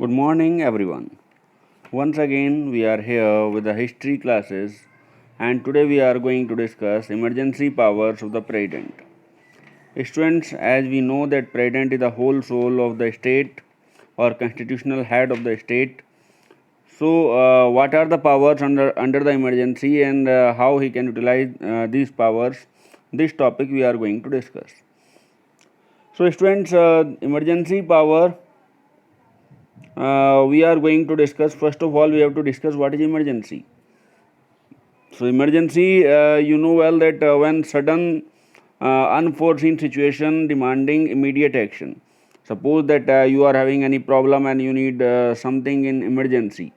Good morning, everyone. Once again, we are here with the history classes, and today we are going to discuss emergency powers of the President. Students, as we know that President is the whole soul of the state or constitutional head of the state. So, what are the powers under the emergency and how he can utilize these powers? This topic we are going to discuss. So, students, emergency power we are going to discuss. First of all, we have to discuss what is emergency. So emergency, you know well that when sudden unforeseen situation demanding immediate action. Suppose that you are having any problem and you need something in emergency.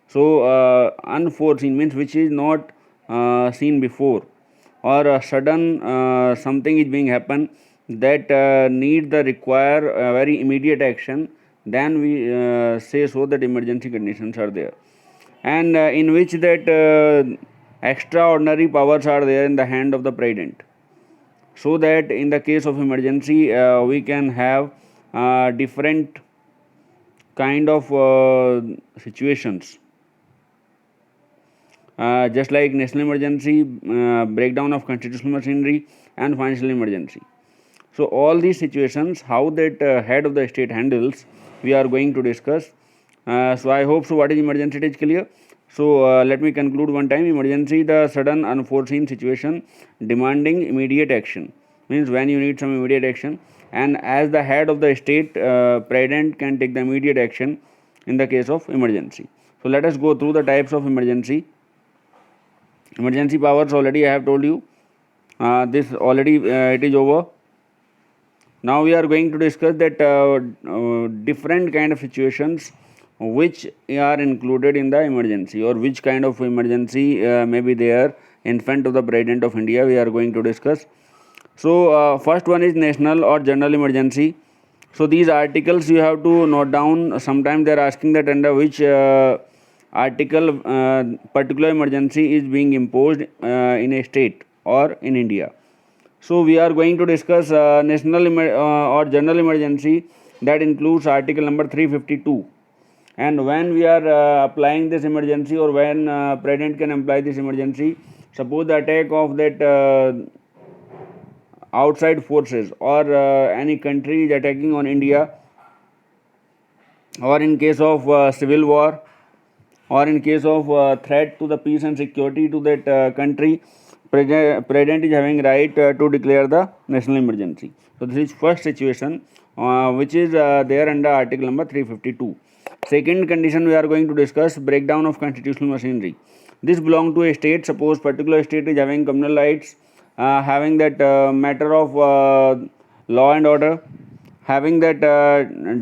So unforeseen means which is not seen before, or sudden something is being happen that need the require very immediate action. Then we say so that emergency conditions are there, and in which that extraordinary powers are there in the hand of the President, so that in the case of emergency we can have different kind of situations, just like national emergency, breakdown of constitutional machinery, and financial emergency. So all these situations, how that head of the state handles, we are going to discuss. So I hope so. What is emergency? It is clear. So let me conclude one time. Emergency, the sudden unforeseen situation demanding immediate action, means when you need some immediate action, and as the head of the state, President can take the immediate action in the case of emergency. So let us go through the types of emergency. Emergency powers already I have told you. This already it is over. Now we are going to discuss that different kind of situations which are included in the emergency, or which kind of emergency may be there in front of the President of India. We are going to discuss. So first one is national or general emergency. So these articles you have to note down. Sometimes they are asking that under which article particular emergency is being imposed in a state or in India. So we are going to discuss national or general emergency, that includes article number 352. And when we are applying this emergency, or when President can apply this emergency, suppose the attack of that outside forces, or any country is attacking on India, or in case of civil war, or in case of threat to the peace and security to that country, President is having right to declare the national emergency. So this is first situation which is there under article number 352. Second condition we are going to discuss, breakdown of constitutional machinery. This belongs to a state. Suppose particular state is having communal rights, having that matter of law and order, having that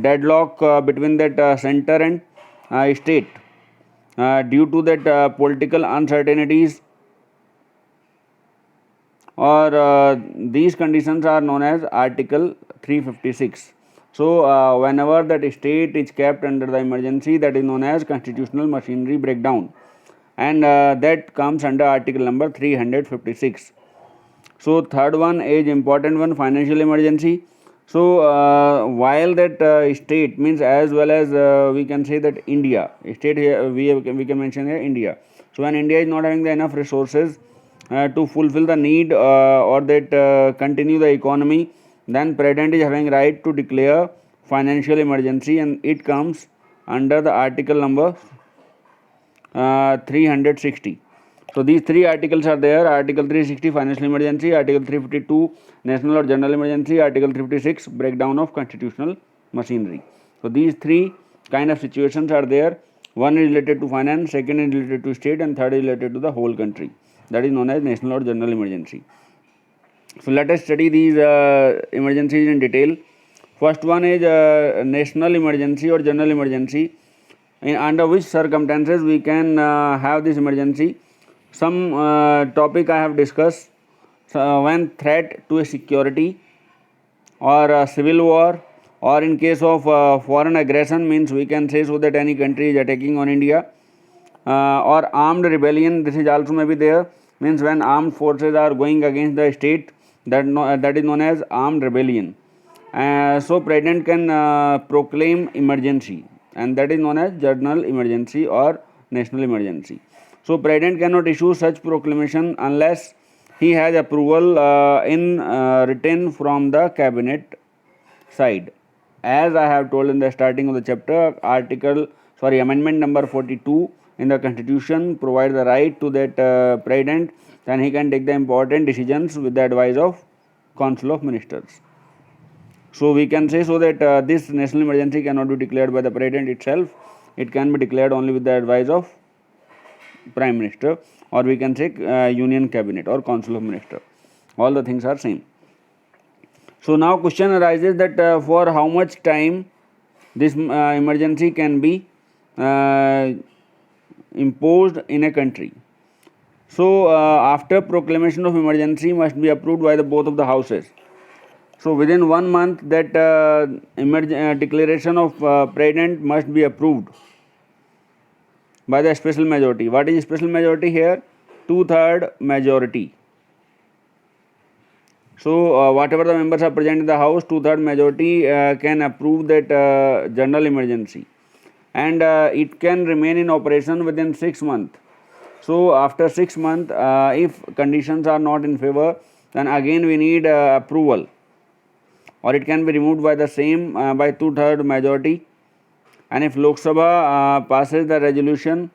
deadlock between that center and state due to that political uncertainties, or these conditions are known as article 356. So whenever that state is kept under the emergency, that is known as constitutional machinery breakdown, and that comes under article number 356. So third one is important one, financial emergency. So while that state means, as well as we can say that India state here, we can mention here India. So when India is not having the enough resources to fulfill the need or that continue the economy, then President is having right to declare financial emergency, and it comes under the article number 360. So these three articles are there: article 360 financial emergency, article 352 national or general emergency, article 356 breakdown of constitutional machinery. So these three kind of situations are there. One is related to finance, second is related to state, and third is related to the whole country. That is known as national or general emergency. So let us study these emergencies in detail. First one is national emergency or general emergency, under which circumstances we can have this emergency. Some topic I have discussed. When threat to a security, or civil war, or in case of foreign aggression, means we can say so that any country is attacking on India, or armed rebellion, this is also may be there, means when armed forces are going against the state, that is known as armed rebellion. So President can proclaim emergency and that is known as general emergency or national emergency. So President cannot issue such proclamation unless he has approval in written from the cabinet side. As I have told in the starting of the chapter, amendment number 42 in the constitution provides the right to that president, and he can take the important decisions with the advice of council of ministers. So we can say so that this national emergency cannot be declared by the president itself. It can be declared only with the advice of prime minister, or we can say union cabinet or council of minister. All the things are same. So now question arises that for how much time this emergency can be imposed in a country. So after proclamation of emergency must be approved by the both of the houses. So within 1 month that declaration of president must be approved by the special majority. What is special majority here? 2/3 majority. So whatever the members are present in the house, 2/3 majority can approve that general emergency, and it can remain in operation within 6 months. So after 6 months, if conditions are not in favor, then again we need approval, or it can be removed by the same by 2/3 majority. And if Lok Sabha passes the resolution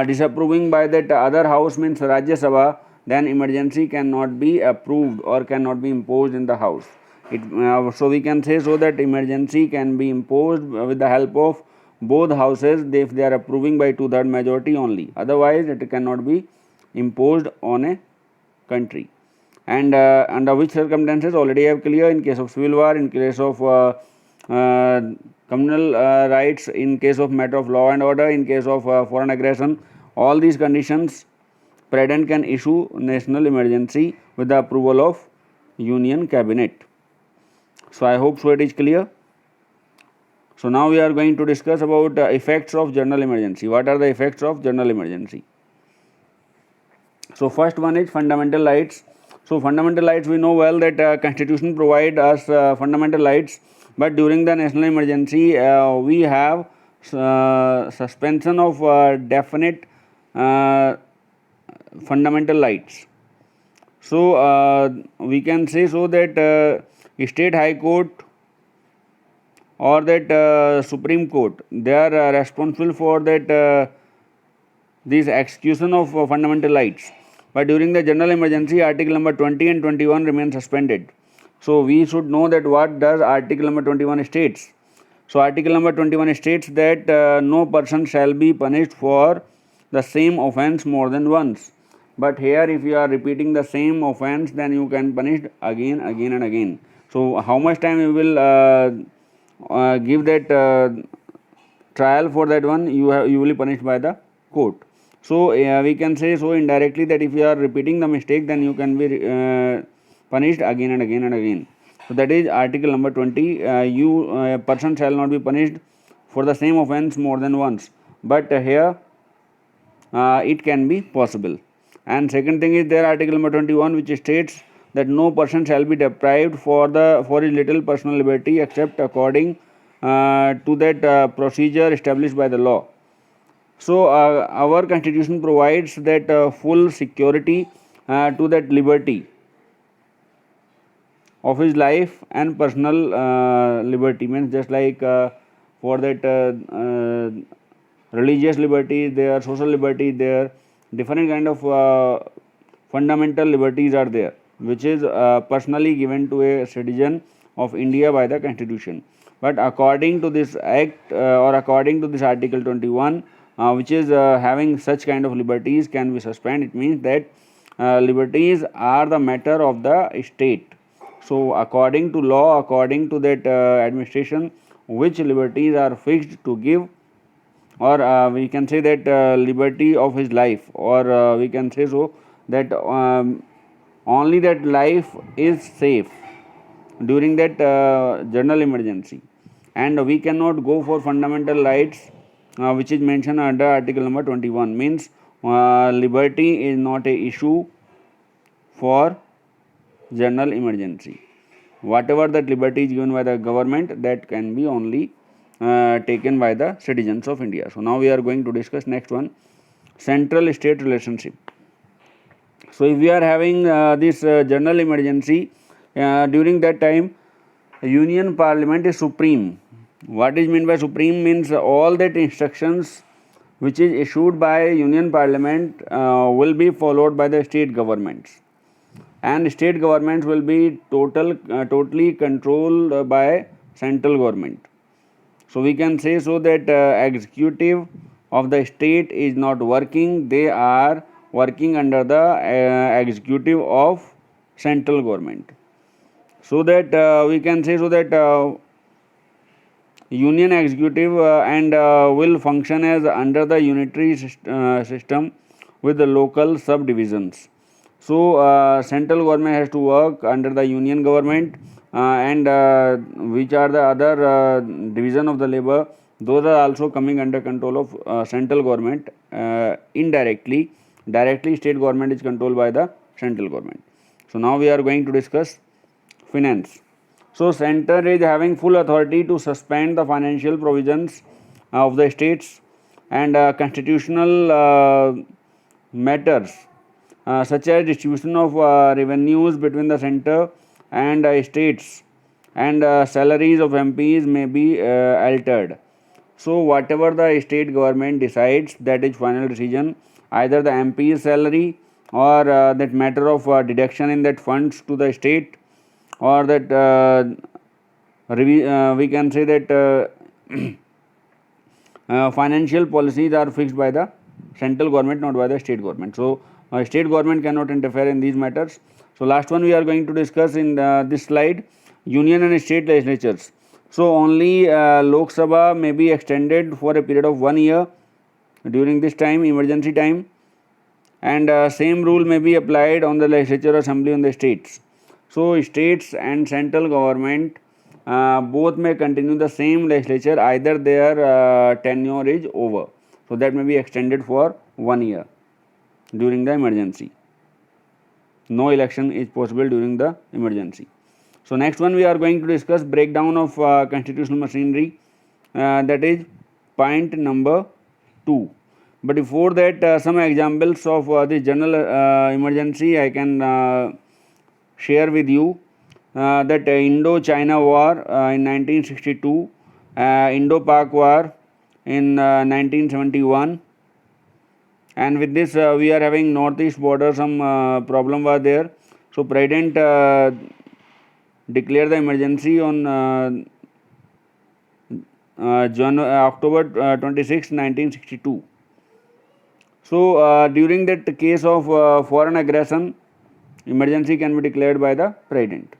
disapproving by that other house, means Rajya Sabha, then emergency cannot be approved or cannot be imposed in the house. So we can say so that emergency can be imposed with the help of both houses if they are approving by 2/3 majority only. Otherwise it cannot be imposed on a country. And under which circumstances already have clear: in case of civil war, in case of communal rights, in case of matter of law and order, in case of foreign aggression. All these conditions president can issue national emergency with the approval of union cabinet. So I hope so it is clear. So now we are going to discuss about effects of general emergency. What are the effects of general emergency? So first one is fundamental rights. So fundamental rights, we know well that constitution provide us fundamental rights, but during the national emergency we have suspension of definite fundamental rights. So we can say so that state high court or that Supreme Court, they are responsible for that this execution of fundamental rights. But during the general emergency, article number 20 and 21 remain suspended. So we should know that what does article number 21 states. So article number 21 states that no person shall be punished for the same offence more than once. But here if you are repeating the same offence, then you can punish again and again. So how much time you will give that trial for that one, you will be punished by the court. So we can say so indirectly that if you are repeating the mistake, then you can be punished again and again and again. So that is article number 20. A person shall not be punished for the same offence more than once, but here it can be possible. And second thing is there article number 21, which states that no person shall be deprived for his little personal liberty except according to that procedure established by the law. So our constitution provides that full security to that liberty of his life and personal liberty, means just like for that religious liberty there, social liberty there, different kind of fundamental liberties are there, which is personally given to a citizen of India by the constitution. But according to this act or according to this article 21, which is having such kind of liberties can be suspended. It means that liberties are the matter of the state. So according to law, according to that administration, which liberties are fixed to give, or we can say that liberty of his life, or we can say so that only that life is safe during that general emergency, and we cannot go for fundamental rights which is mentioned under article number 21. Means liberty is not a issue for general emergency. Whatever that liberty is given by the government, that can be only taken by the citizens of India. So now we are going to discuss next one, central state relationship. So if we are having this general emergency, during that time Union Parliament is supreme. What is meant by supreme means all that instructions which is issued by Union Parliament will be followed by the state governments, and state governments will be totally controlled by central government. So we can say so that executive of the state is not working, they are working under the executive of central government. So that we can say so that union executive and will function as under the unitary system with the local subdivisions. So central government has to work under the union government, and which are the other division of the labor, those are also coming under control of central government indirectly. Directly state government is controlled by the central government. So now we are going to discuss finance. So center is having full authority to suspend the financial provisions of the states, and constitutional matters such as distribution of revenues between the center and states, and salaries of MPs may be altered. So whatever the state government decides, that is final decision. Either the MP's salary, or that matter of deduction in that funds to the state, or that we can say that financial policies are fixed by the central government, not by the state government. So state government cannot interfere in these matters. So last one we are going to discuss in this slide, union and state legislatures. So only Lok Sabha may be extended for a period of 1 year during this time, emergency time, and same rule may be applied on the legislature assembly on the states. So states and central government both may continue the same legislature, either their tenure is over. So that may be extended for 1 year during the emergency. No election is possible during the emergency. So next one we are going to discuss breakdown of constitutional machinery, that is point number 2. But before that, some examples of the general emergency I can share with you. That Indo-China War in 1962, Indo-Pak War in 1971, and with this we are having northeast border, some problem was there. So President declared the emergency on October 26, 1962. So during that case of foreign aggression, emergency can be declared by the President.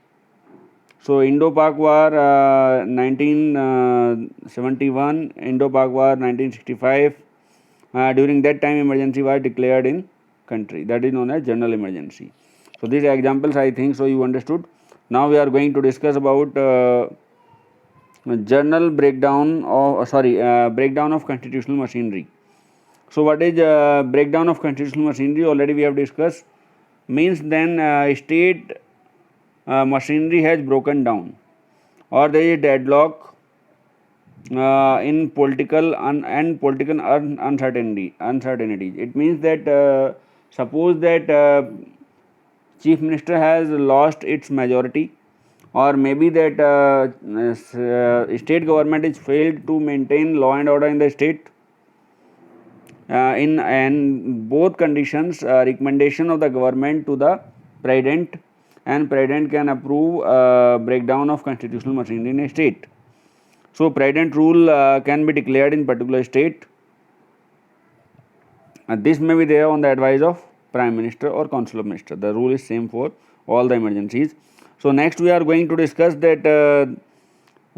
So Indo-Pak War 1971, Indo-Pak War 1965, during that time emergency was declared in country, that is known as general emergency. So these examples I think so you understood. Now we are going to discuss about general breakdown of breakdown of constitutional machinery. So what is breakdown of constitutional machinery? Already we have discussed. Means then state machinery has broken down, or there is deadlock in political and political uncertainties. It means that suppose that chief minister has lost its majority, or maybe that state government is failed to maintain law and order in the state. In both conditions, recommendation of the government to the President, and President can approve breakdown of constitutional machinery in a state. So President rule can be declared in particular state. This may be there on the advice of Prime Minister or Council of Ministers. The rule is same for all the emergencies. So next we are going to discuss that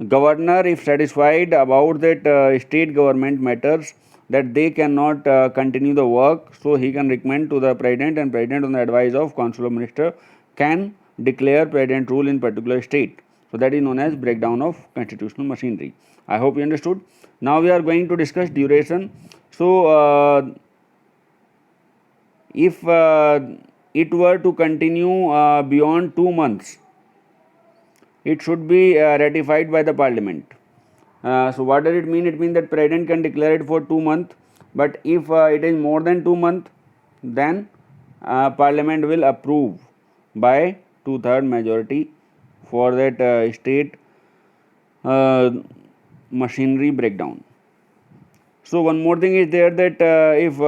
governor, if satisfied about that state government matters, that they cannot continue the work, so he can recommend to the President, and President on the advice of Council of Minister can declare President rule in particular state. So that is known as breakdown of constitutional machinery. I hope you understood. Now we are going to discuss duration. So if it were to continue beyond 2 months, it should be ratified by the Parliament. So what does it mean? It means that President can declare it for 2 months, but if it is more than 2 months, then Parliament will approve by 2/3 majority for that state machinery breakdown. So one more thing is there, that if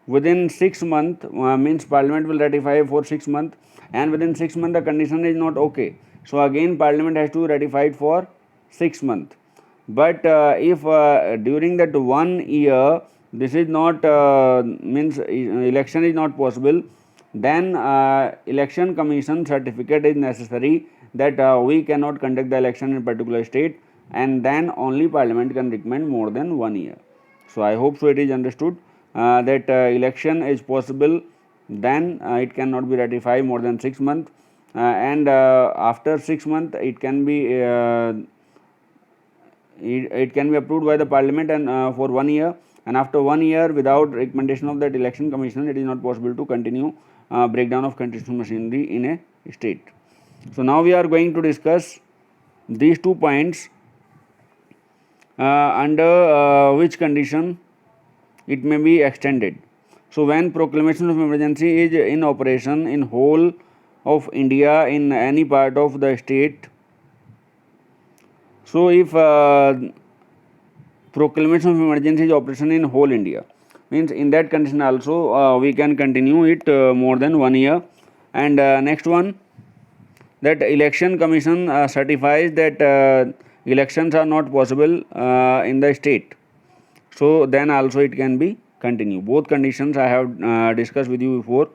within 6 months, means Parliament will ratify for 6 months, and within 6 months the condition is not okay, so again Parliament has to ratify it for 6 months. But if during that 1 year this is not means election is not possible, then election commission certificate is necessary that we cannot conduct the election in particular state, and then only Parliament can recommend more than 1 year. So I hope so it is understood that election is possible, then it cannot be ratified more than 6 months, and after 6 months it can be it can be approved by the Parliament, and for 1 year, and after 1 year without recommendation of that election commission it is not possible to continue breakdown of constitutional machinery in a state. So now we are going to discuss these 2 points under which condition it may be extended. So when proclamation of emergency is in operation in whole of India in any part of the state, so if proclamation of emergency is operation in whole India, means in that condition also we can continue it more than 1 year. And next one, that election commission certifies that elections are not possible in the state, so then also it can be continue. Both conditions I have discussed with you before.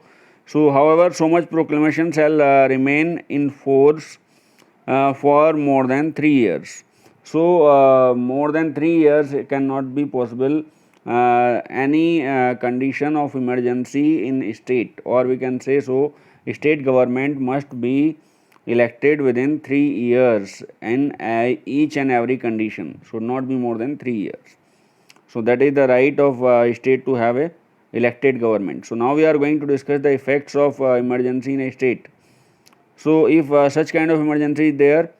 So however, so much proclamation shall remain in force for more than 3 years. So more than 3 years it cannot be possible any condition of emergency in state, or we can say so state government must be elected within 3 years in each and every condition, should not be more than 3 years. So that is the right of state to have a elected government. So now we are going to discuss the effects of emergency in a state. So if such kind of emergency is there,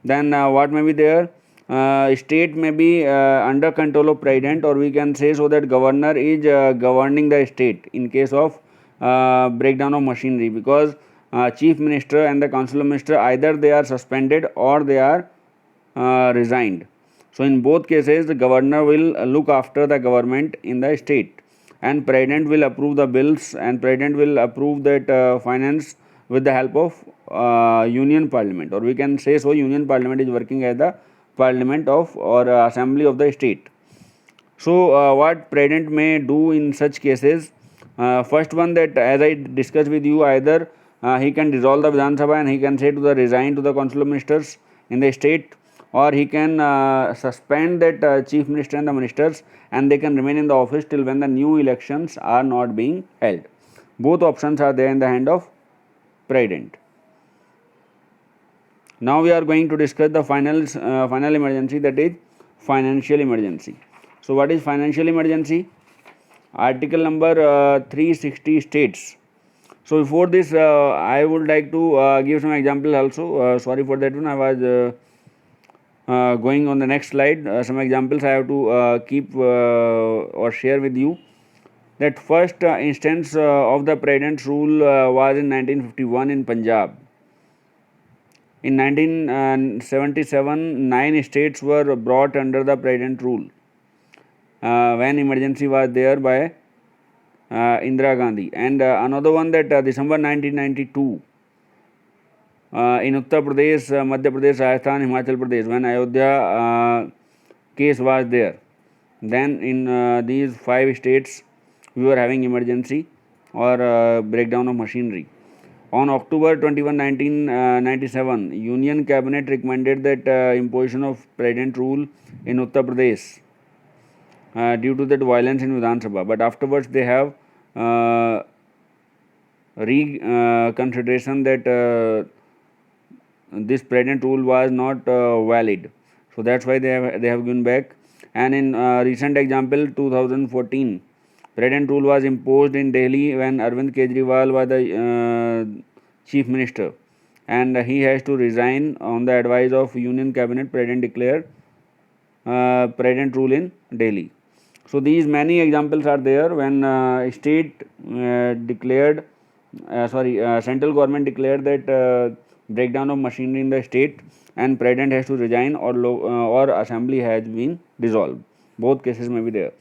then what may be there? State may be under control of president, or we can say so that governor is governing the state in case of breakdown of machinery, because chief minister and the council of minister, either they are suspended or they are resigned. So in both cases the governor will look after the government in the state, and president will approve the bills, and president will approve that finance with the help of union parliament, or we can say so union parliament is working as the parliament of or assembly of the state. So what president may do in such cases? First one, that as I discussed with you, either he can dissolve the Vidhan Sabha and he can say to the resign to the council of ministers in the state, or he can suspend that chief minister and the ministers, and they can remain in the office till when the new elections are not being held. Both options are there in the hand of president. Now we are going to discuss the final emergency, that is financial emergency. So what is financial emergency? Article number 360 states. So before this I would like to give some examples also. Sorry for that one, I was going on the next slide. Some examples I have to keep or share with you. That first instance of the president's rule was in 1951 in Punjab. In 1977, 9 states were brought under the president rule when emergency was there by Indira Gandhi. And another one, that December 1992 in Uttar Pradesh, Madhya Pradesh, Rajasthan, Himachal Pradesh, when Ayodhya case was there, then in these 5 states we were having emergency or breakdown of machinery. On October 21, 1997, Union Cabinet recommended that imposition of president rule in Uttar Pradesh due to that violence in Vidhan Sabha. But afterwards they have reconsideration that this president rule was not valid. So that's why they have given back. And in recent example, 2014, president rule was imposed in Delhi when Arvind Kejriwal was the chief minister, and he has to resign on the advice of union cabinet. President declared President rule in Delhi. So these many examples are there when central government declared that breakdown of machinery in the state and president has to resign or assembly has been dissolved. Both cases may be there.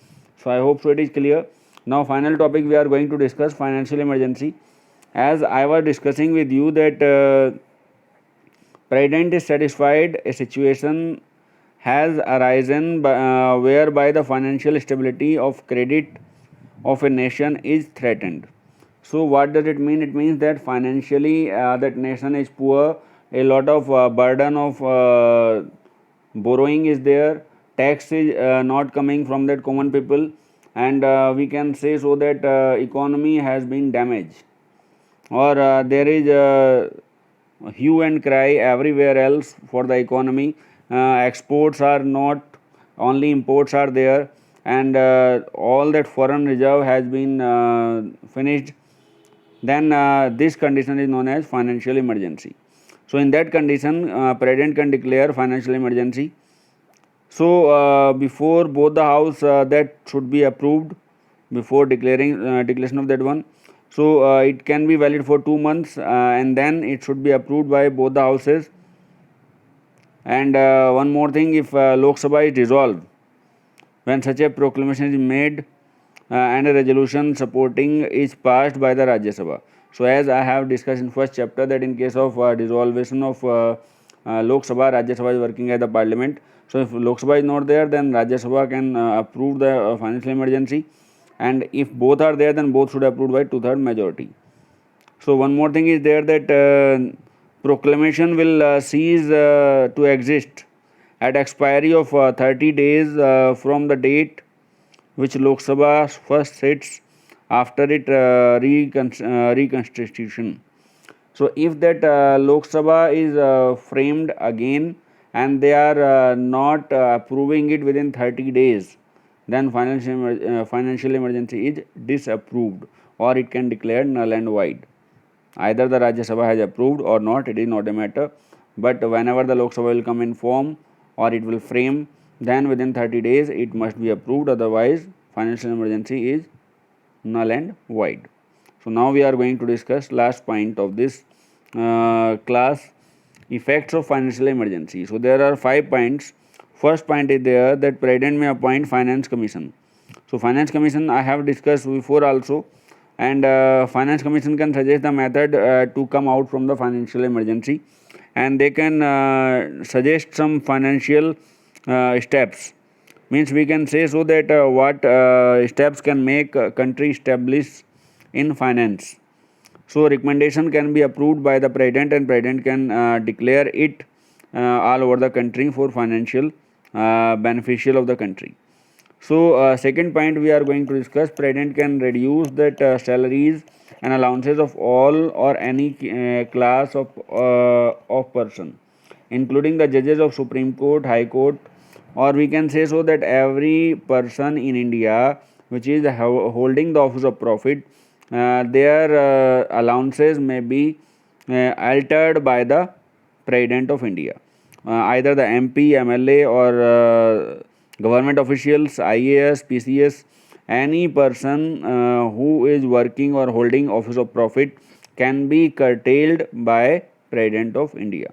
So I hope so it is clear. Now final topic we are going to discuss, financial emergency. As I was discussing with you that president is satisfied a situation has arisen whereby the financial stability of credit of a nation is threatened. So what does it mean? It means that financially that nation is poor, a lot of burden of borrowing is there, tax is not coming from that common people, and we can say so that economy has been damaged, or there is hue and cry everywhere else for the economy. Exports are not, only imports are there, and all that foreign reserve has been finished. Then this condition is known as financial emergency. So in that condition, president can declare financial emergency. So before both the house that should be approved before declaration of that one. So it can be valid for 2 months and then it should be approved by both the houses. And one more thing, if Lok Sabha is dissolved, when such a proclamation is made and a resolution supporting is passed by the Rajya Sabha. So as I have discussed in first chapter that in case of dissolution of Lok Sabha, Rajya Sabha is working as the parliament. So if Lok Sabha is not there, then Rajya Sabha can approve the financial emergency, and if both are there, then both should approve by 2/3 majority. So one more thing is there that proclamation will cease to exist at expiry of 30 days from the date which Lok Sabha first sits after it reconstitution. So if that Lok Sabha is framed again and they are not approving it within 30 days, then financial emergency is disapproved, or it can declare null and void. Either the Rajya Sabha has approved or not, it is not a matter, but whenever the Lok Sabha will come in form or it will frame, then within 30 days it must be approved, otherwise financial emergency is null and void. So now we are going to discuss last point of this class, effects of financial emergency. So there are 5 points. First point is there that president may appoint finance commission. So finance commission I have discussed before also, and finance commission can suggest the method to come out from the financial emergency, and they can suggest some financial steps. Means we can say so that what steps can make a country establish in finance. So recommendation can be approved by the president, and president can declare it all over the country for financial beneficial of the country. So second point we are going to discuss, president can reduce that salaries and allowances of all or any class of person, including the judges of Supreme Court, High Court, or we can say so that every person in India which is holding the office of profit, their allowances may be altered by the president of India. Either the MP, MLA, or government officials, IAS, PCS, any person who is working or holding office of profit can be curtailed by president of India.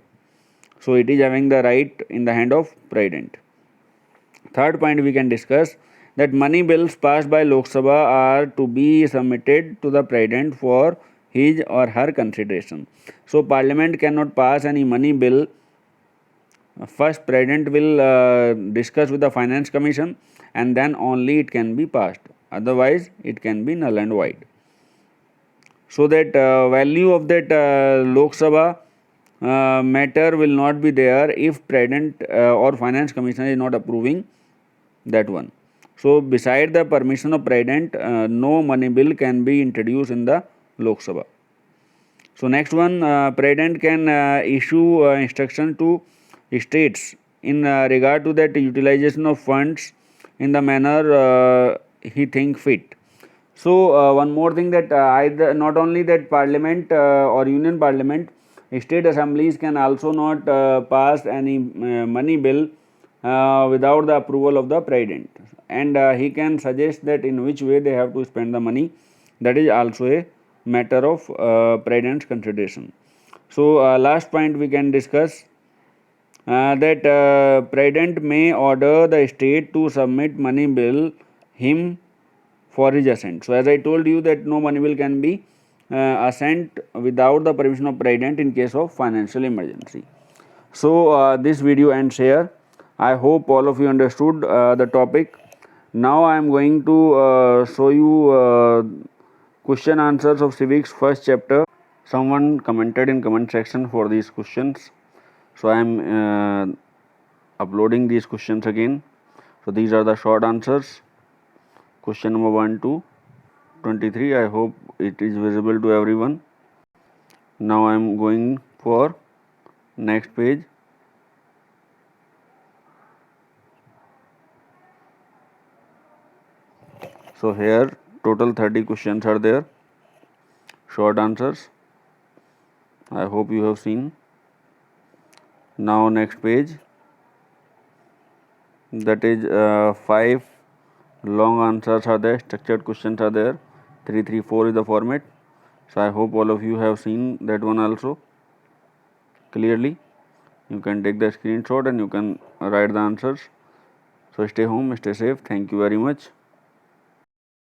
So it is having the right in the hand of president. Third point we can discuss that money bills passed by Lok Sabha are to be submitted to the president for his or her consideration. So parliament cannot pass any money bill. First president will discuss with the finance commission, and then only it can be passed, otherwise it can be null and void. So that value of that Lok Sabha matter will not be there if president or finance commission is not approving that one. So beside the permission of president, no money bill can be introduced in the Lok Sabha. So next one, president can issue instruction to states in regard to that utilization of funds in the manner he think fit. So one more thing, that either not only that parliament or union parliament, state assemblies can also not pass any money bill without the approval of the president, and he can suggest that in which way they have to spend the money. That is also a matter of president's consideration. So last point we can discuss that president may order the state to submit money bill him for his assent. So as I told you that no money bill can be assent without the permission of president in case of financial emergency. So this video ends here. I hope all of you understood the topic. Now I am going to show you question answers of civics first chapter. Someone commented in comment section for these questions, so I am uploading these questions again. So these are the short answers. Question number 1 to 23. I hope it is visible to everyone. Now I am going for next page. So here total 30 questions are there, short answers. I hope you have seen. Now next page, that is 5 long answers are there, structured questions are there. 3, 3, 4 is the format. So I hope all of you have seen that one also clearly. You can take the screenshot and you can write the answers. So stay home, stay safe. Thank you very much.